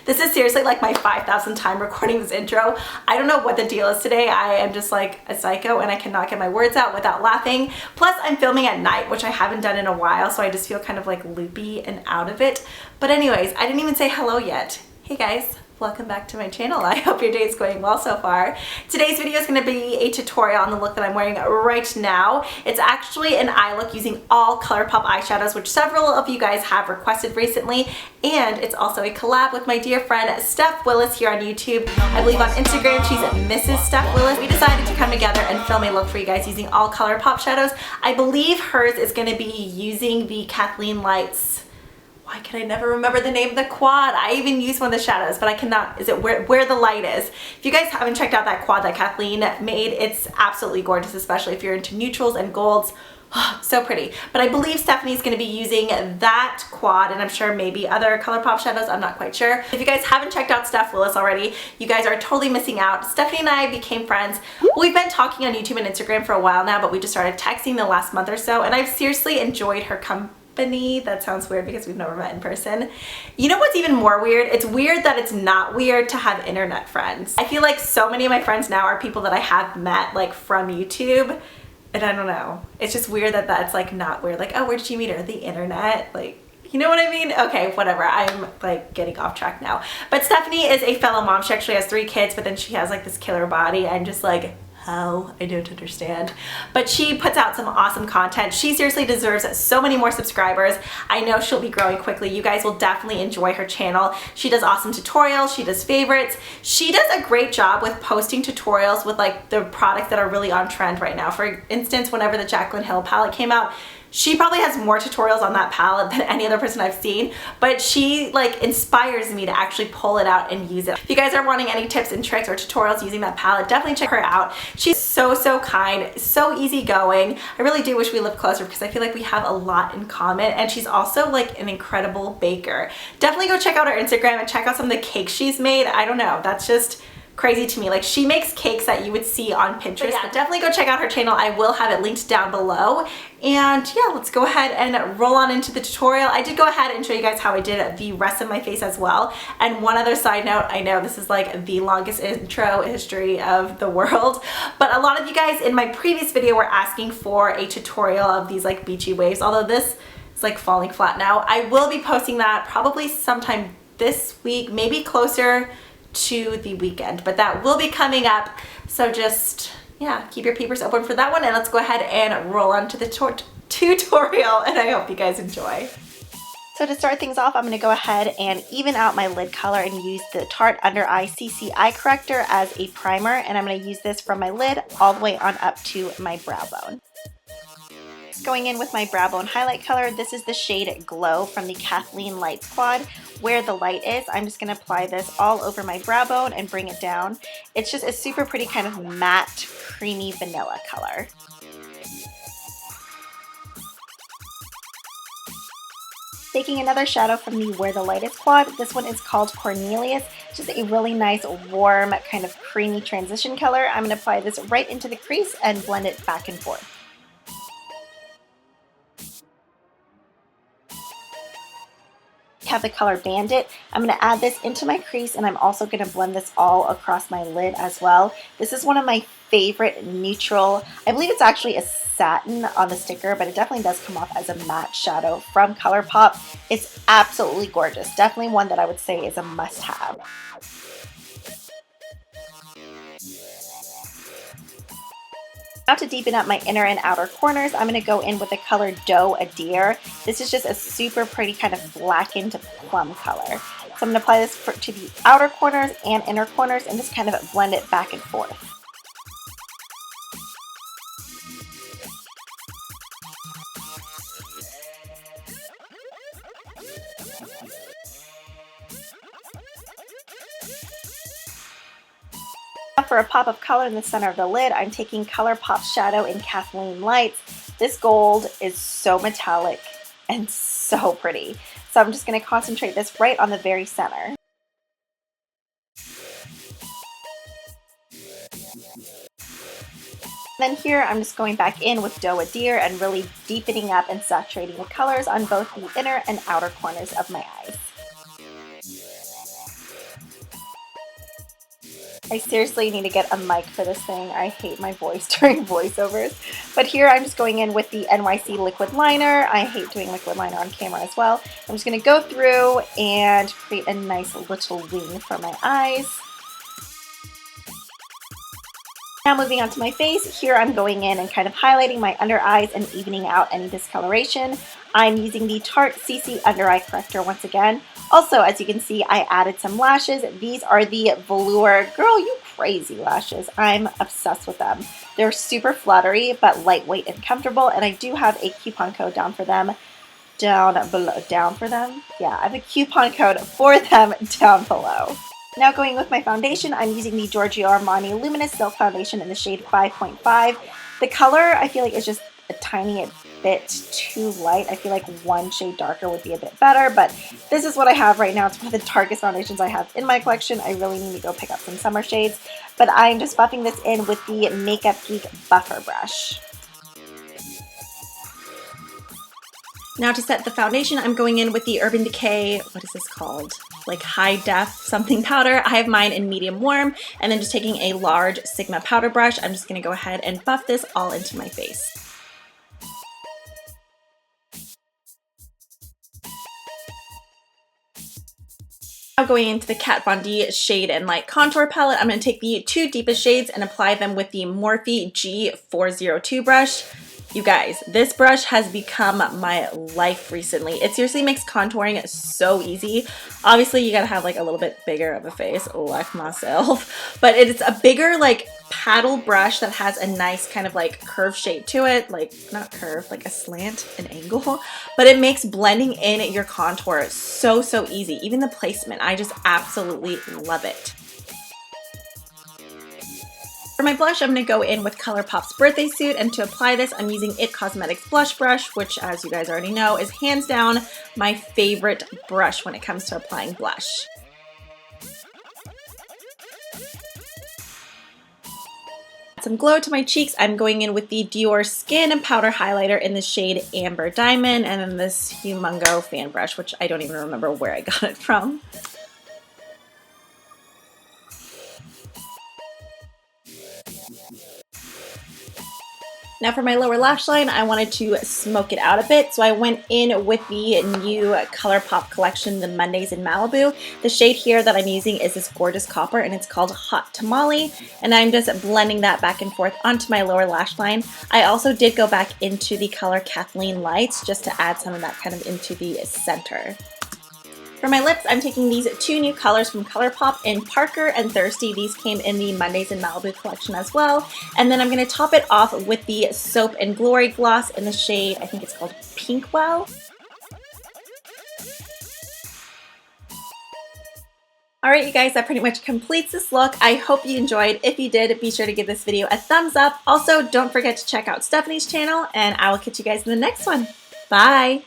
This is seriously like my 5,000th time recording this intro. I don't know what the deal is today. I am just like a psycho and I cannot get my words out without laughing. Plus I'm filming at night, which I haven't done in a while, so I just feel kind of like loopy and out of it. But anyways, I didn't even say hello yet. Hey guys. Welcome back to my channel. I hope your day is going well so far. Today's video is going to be a tutorial on the look that I'm wearing right now. It's actually an eye look using all ColourPop eyeshadows, which several of you guys have requested recently, and it's also a collab with my dear friend Steph Willis here on YouTube. I believe on Instagram she's Mrs. Steph Willis. We decided to come together and film a look for you guys using all ColourPop shadows. I believe hers is going to be using the Kathleen Lights. Why can I never remember the name of the quad? I even used one of the shadows, but I cannot. Is it where the light is? If you guys haven't checked out that quad that Kathleen made, it's absolutely gorgeous, especially if you're into neutrals and golds. Oh, so pretty. But I believe Stephanie's going to be using that quad, and I'm sure maybe other ColourPop shadows. I'm not quite sure. If you guys haven't checked out Steph Willis already, you guys are totally missing out. Stephanie and I became friends. We've been talking on YouTube and Instagram for a while now, but we just started texting the last month or so, and I've seriously enjoyed her company. That sounds weird because we've never met in person. You know what's even more weird? It's weird that it's not weird to have internet friends. I feel like so many of my friends now are people that I have met like from YouTube, and I don't know. It's just weird that that's like not weird. Like, oh, where did you meet her? The internet? Like, you know what I mean? Okay, whatever. I'm like getting off track now. But Stephanie is a fellow mom. She actually has 3 kids, but then she has like this killer body. I'm just like, how? I don't understand. But she puts out some awesome content. She seriously deserves so many more subscribers. I know she'll be growing quickly. You guys will definitely enjoy her channel. She does awesome tutorials. She does favorites. She does a great job with posting tutorials with like the products that are really on trend right now. For instance, whenever the Jaclyn Hill palette came out, she probably has more tutorials on that palette than any other person I've seen, but she like inspires me to actually pull it out and use it. If you guys are wanting any tips and tricks or tutorials using that palette, definitely check her out. She's so kind, so easygoing. I really do wish we lived closer because I feel like we have a lot in common, and she's also like an incredible baker. Definitely go check out her Instagram and check out some of the cakes she's made. I don't know, that's just crazy to me. Like, she makes cakes that you would see on Pinterest. But yeah, definitely go check out her channel. I will have it linked down below. And yeah, let's go ahead and roll on into the tutorial. I did go ahead and show you guys how I did the rest of my face as well. And one other side note, I know this is like the longest intro history of the world, but a lot of you guys in my previous video were asking for a tutorial of these like beachy waves, although this is like falling flat now. I will be posting that probably sometime this week, maybe closer to the weekend, but that will be coming up. So just, yeah, keep your peepers open for that one, and let's go ahead and roll on to the tutorial, and I hope you guys enjoy. So to start things off, I'm going to go ahead and even out my lid color and use the Tarte Under Eye CC Eye Corrector as a primer, and I'm going to use this from my lid all the way on up to my brow bone. Going in with my brow bone highlight color, this is the shade Glow from the Kathleen Lights quad. Where the light is, I'm just going to apply this all over my brow bone and bring it down. It's just a super pretty kind of matte, creamy vanilla color. Taking another shadow from the Where the Light Is quad, this one is called Cornelius. Just a really nice, warm, kind of creamy transition color. I'm going to apply this right into the crease and blend it back and forth. Have the color Bandit. I'm going to add this into my crease, and I'm also going to blend this all across my lid as well. This is one of my favorite neutral, I believe it's actually a satin on the sticker, but it definitely does come off as a matte shadow from ColourPop. It's absolutely gorgeous. Definitely one that I would say is a must-have. Now to deepen up my inner and outer corners, I'm going to go in with the color Doe Adir. This is just a super pretty kind of blackened plum color. So I'm going to apply this to the outer corners and inner corners and just kind of blend it back and forth. For a pop of color in the center of the lid, I'm taking ColourPop Shadow in Kathleen Lights. This gold is so metallic and so pretty. So I'm just going to concentrate this right on the very center. Then here I'm just going back in with Doe Adir and really deepening up and saturating the colors on both the inner and outer corners of my eyes. I seriously need to get a mic for this thing. I hate my voice during voiceovers. But here I'm just going in with the NYC liquid liner. I hate doing liquid liner on camera as well. I'm just going to go through and create a nice little wing for my eyes. Now moving on to my face, here I'm going in and kind of highlighting my under eyes and evening out any discoloration. I'm using the Tarte CC Under Eye Corrector once again. Also, as you can see, I added some lashes. These are the Velour Girl You Crazy lashes. I'm obsessed with them. They're super fluttery, but lightweight and comfortable, and I do have a coupon code down for them. Down below. Down for them? Yeah, I have a coupon code for them down below. Now going with my foundation, I'm using the Giorgio Armani Luminous Silk Foundation in the shade 5.5. The color, I feel like, is just a tiny bit too light. I feel like one shade darker would be a bit better, but this is what I have right now. It's one of the darkest foundations I have in my collection. I really need to go pick up some summer shades, but I'm just buffing this in with the Makeup Geek Buffer Brush. Now to set the foundation, I'm going in with the Urban Decay, what is this called? Like high def something powder. I have mine in medium warm, and then just taking a large Sigma powder brush, I'm just gonna go ahead and buff this all into my face. Now going into the Kat Von D Shade and Light Contour Palette, I'm gonna take the two deepest shades and apply them with the Morphe G402 brush. You guys, this brush has become my life recently. It seriously makes contouring so easy. Obviously, you gotta have like a little bit bigger of a face, like myself, but it's a bigger like paddle brush that has a nice kind of like curve shape to it, like not curve, like a slant, an angle, but it makes blending in your contour so easy. Even the placement, I just absolutely love it. For my blush, I'm going to go in with ColourPop's Birthday Suit, and to apply this, I'm using IT Cosmetics Blush Brush, which, as you guys already know, is hands down my favorite brush when it comes to applying blush. Add some glow to my cheeks. I'm going in with the Dior Skin Powder Highlighter in the shade Amber Diamond, and then this Humongo fan brush, which I don't even remember where I got it from. Now for my lower lash line, I wanted to smoke it out a bit, so I went in with the new ColourPop collection, the Mondays in Malibu. The shade here that I'm using is this gorgeous copper, and it's called Hot Tamale, and I'm just blending that back and forth onto my lower lash line. I also did go back into the color Kathleen Lights just to add some of that kind of into the center. For my lips, I'm taking these two new colors from ColourPop in Parker and Thirsty. These came in the Mondays in Malibu collection as well. And then I'm going to top it off with the Soap and Glory gloss in the shade, I think it's called Pinkwell. Alright you guys, that pretty much completes this look. I hope you enjoyed. If you did, be sure to give this video a thumbs up. Also, don't forget to check out Stephanie's channel, and I will catch you guys in the next one. Bye!